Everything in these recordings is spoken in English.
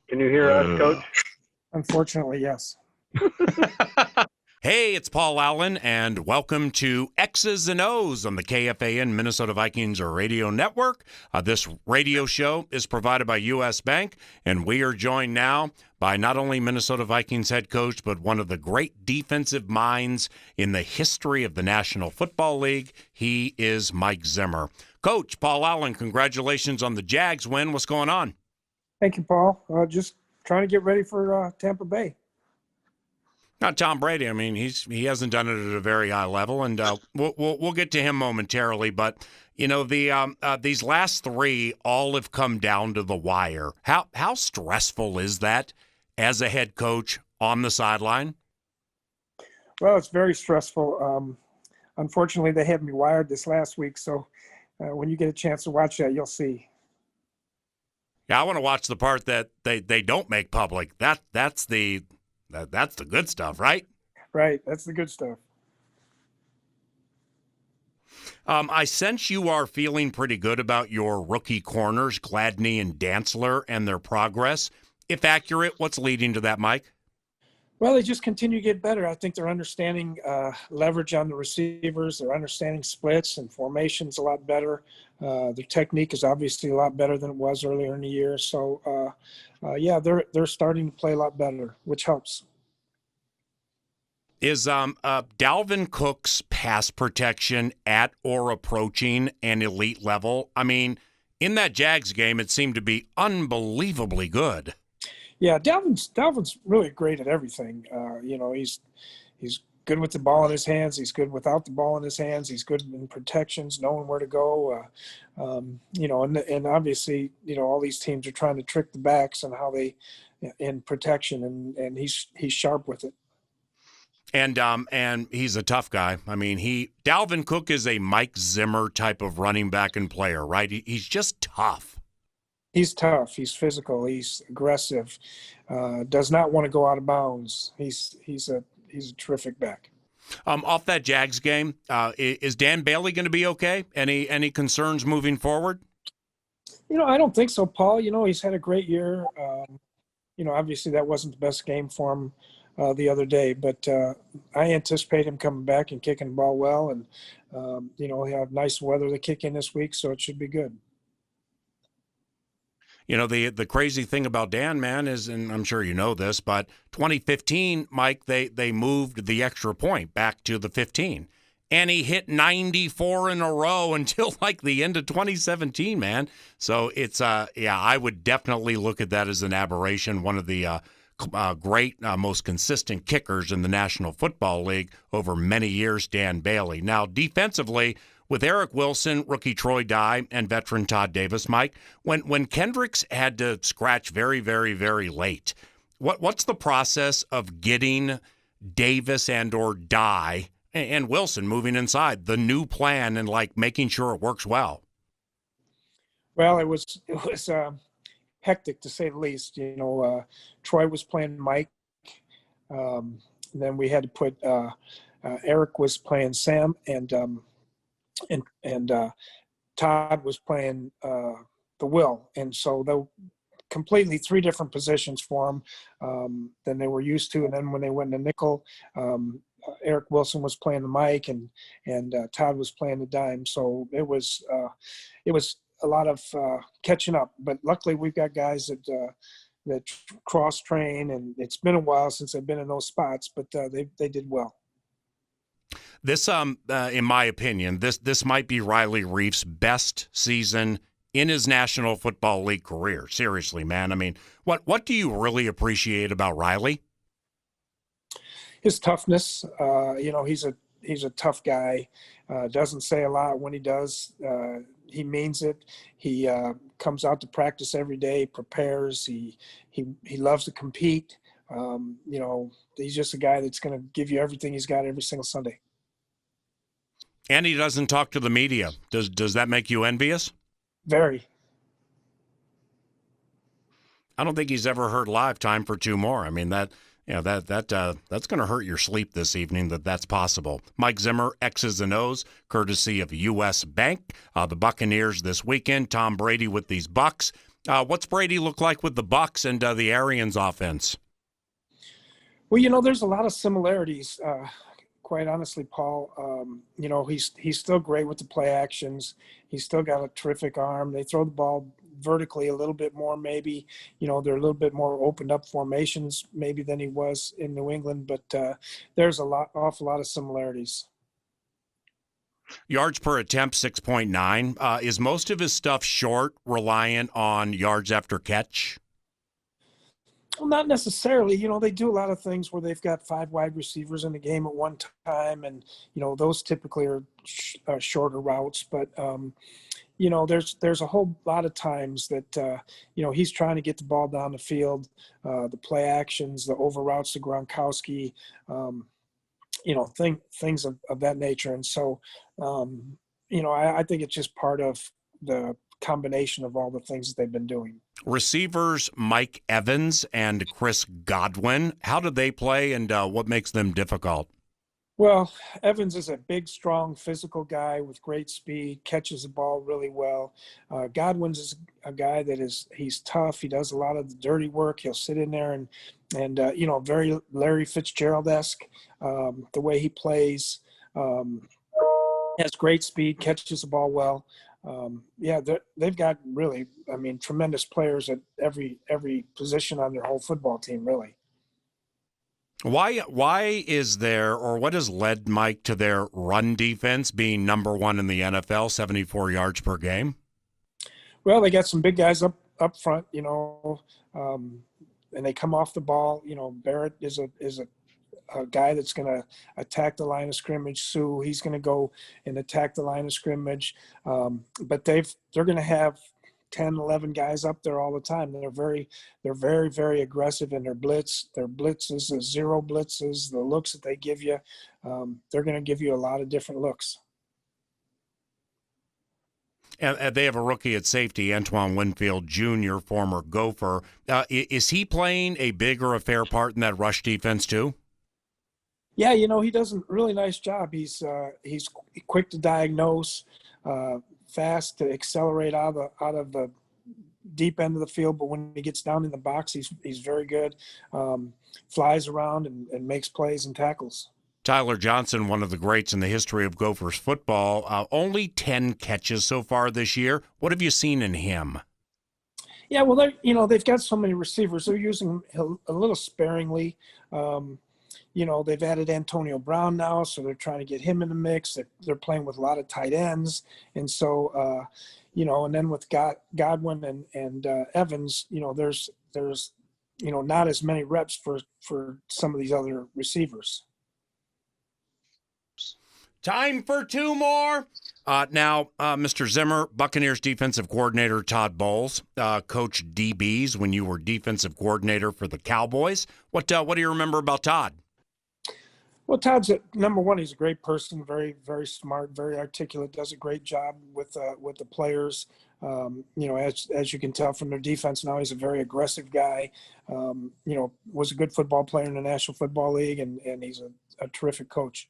Can you hear us, Coach? Unfortunately, yes. Hey, it's Paul Allen, and welcome to X's and O's on the KFAN Minnesota Vikings Radio Network. This radio show is provided by U.S. Bank, and we are joined now by not only Minnesota Vikings head coach, but one of the great defensive minds in the history of the National Football League. He is Mike Zimmer. Coach, Paul Allen, congratulations on the Jags win. What's going on? Thank you, Paul. Just trying to get ready for Tampa Bay. Not Tom Brady. I mean, he hasn't done it at a very high level, and we'll get to him momentarily. But you know, these last three all have come down to the wire. How stressful is that as a head coach on the sideline? Well, it's very stressful. Unfortunately, they had me wired this last week, so when you get a chance to watch that, you'll see. Yeah, I want to watch the part that they don't make public. That's the good stuff, right? Right. That's the good stuff. I sense you are feeling pretty good about your rookie corners, Gladney and Dantzler, and their progress. If accurate, what's leading to that, Mike? Well, they just continue to get better. I think they're understanding leverage on the receivers. They're understanding splits and formations a lot better. Their technique is obviously a lot better than it was earlier in the year. So, yeah, they're starting to play a lot better, which helps. Is Dalvin Cook's pass protection at or approaching an elite level? I mean, in that Jags game, it seemed to be unbelievably good. Yeah, Dalvin's really great at everything. He's good with the ball in his hands. He's good without the ball in his hands. He's good in protections, knowing where to go. And obviously, all these teams are trying to trick the backs and how they in protection, and he's sharp with it. And he's a tough guy. I mean, Dalvin Cook is a Mike Zimmer type of running back and player, right? He's just tough. He's tough. He's physical. He's aggressive. Does not want to go out of bounds. He's a terrific back. Off that Jags game, is Dan Bailey going to be okay? Any concerns moving forward? I don't think so, Paul. He's had a great year. Obviously that wasn't the best game for him the other day, but I anticipate him coming back and kicking the ball well, and he'll have nice weather to kick in this week, so it should be good. The crazy thing about Dan, man, is, and I'm sure you know this, but 2015, Mike, they moved the extra point back to the 15. And he hit 94 in a row until like the end of 2017, man. So it's, I would definitely look at that as an aberration. One of the great, most consistent kickers in the National Football League over many years, Dan Bailey. Now, defensively, with Eric Wilson, rookie Troy Dye, and veteran Todd Davis, Mike, when Kendricks had to scratch very, very, very late, what's the process of getting Davis and or Dye and Wilson moving inside, the new plan, and like making sure it works well? Well, it was hectic to say the least. Troy was playing Mike, then we had to put Eric was playing Sam, and Todd was playing the Will, and so they completely three different positions for him than they were used to. And then when they went to nickel, Eric Wilson was playing the Mike, and Todd was playing the dime. So it was a lot of catching up. But luckily, we've got guys that cross train, and it's been a while since they've been in those spots, but they did well. This, in my opinion, this might be Riley Reiff's best season in his National Football League career. Seriously, man. I mean, what do you really appreciate about Riley? His toughness. He's a tough guy. Doesn't say a lot. When he does, he means it. He comes out to practice every day, prepares. He loves to compete. He's just a guy that's going to give you everything he's got every single Sunday. And he doesn't talk to the media. Does that make you envious? Very. I don't think he's ever heard live time for two more. I mean, that's going to hurt your sleep this evening. That's possible. Mike Zimmer, X's and O's, courtesy of U.S. Bank. The Buccaneers this weekend. Tom Brady with these Bucs. What's Brady look like with the Bucs and the Arians offense? Well, there's a lot of similarities. Quite honestly, Paul, he's still great with the play actions. He's still got a terrific arm. They throw the ball vertically a little bit more, maybe. They're a little bit more opened up formations maybe than he was in New England, but there's awful lot of similarities. Yards per attempt, 6.9. Is most of his stuff short, reliant on yards after catch? Well, not necessarily. They do a lot of things where they've got 5 wide receivers in the game at one time, and those typically are shorter routes. But there's a whole lot of times that he's trying to get the ball down the field, the play actions, the over routes to Gronkowski, things of that nature. And so, I think it's just part of the combination of all the things that they've been doing. Receivers Mike Evans and Chris Godwin, how do they play, and what makes them difficult? Well, Evans is a big, strong, physical guy with great speed, catches the ball really well. Godwin's is a guy he's tough. He does a lot of the dirty work. He'll sit in there and very Larry Fitzgerald-esque, the way he plays. Has great speed, catches the ball well. They've got really, tremendous players at every position on their whole football team, really. Why is there, or what has led, Mike, to their run defense being number 1 in the NFL, 74 yards per game? Well, they got some big guys up front, and they come off the ball. Barrett is a guy that's going to attack the line of scrimmage. Sue, he's going to go and attack the line of scrimmage. But they're going to have 10, 11 guys up there all the time. They're very, very aggressive in their blitz. Their blitzes, the zero blitzes, the looks that they give you, they're going to give you a lot of different looks. And they have a rookie at safety, Antoine Winfield Jr., former Gopher. Is he playing a big or a fair part in that rush defense too? Yeah, he does a really nice job. He's quick to diagnose, fast to accelerate out of the deep end of the field. But when he gets down in the box, he's very good. Flies around and makes plays and tackles. Tyler Johnson, one of the greats in the history of Gophers football, only 10 catches so far this year. What have you seen in him? Yeah, well, they've got so many receivers. They're using him a little sparingly. They've added Antonio Brown now, so they're trying to get him in the mix. They're playing with a lot of tight ends. And so, and then with Godwin and Evans, there's not as many reps for some of these other receivers. Time for 2 more. Now, Mr. Zimmer, Buccaneers defensive coordinator Todd Bowles, coached DBs when you were defensive coordinator for the Cowboys. What do you remember about Todd? Well, Todd's number one. He's a great person, very, very smart, very articulate. Does a great job with the players. As you can tell from their defense now, he's a very aggressive guy. Was a good football player in the National Football League, and he's a terrific coach.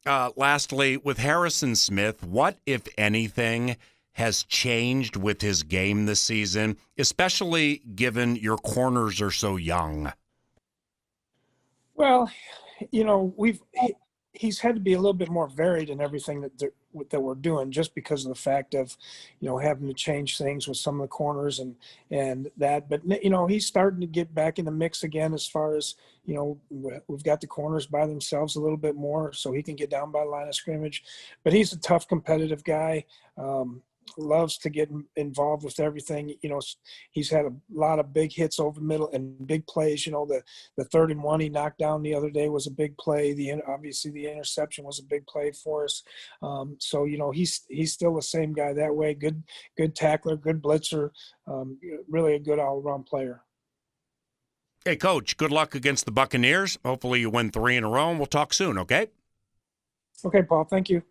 Lastly, with Harrison Smith, what, if anything, has changed with his game this season, especially given your corners are so young? Well, he's had to be a little bit more varied in everything that we're doing, just because of the fact of, having to change things with some of the corners and that. But, he's starting to get back in the mix again as far as, we've got the corners by themselves a little bit more so he can get down by the line of scrimmage. But he's a tough, competitive guy. Loves to get involved with everything. He's had a lot of big hits over the middle and big plays. The 3rd and 1 he knocked down the other day was a big play. Obviously the interception was a big play for us. So he's still the same guy that way. Good tackler, good blitzer, really a good all-around player. Hey, Coach, good luck against the Buccaneers. Hopefully you win 3 in a row, and we'll talk soon, okay? Okay, Paul. Thank you.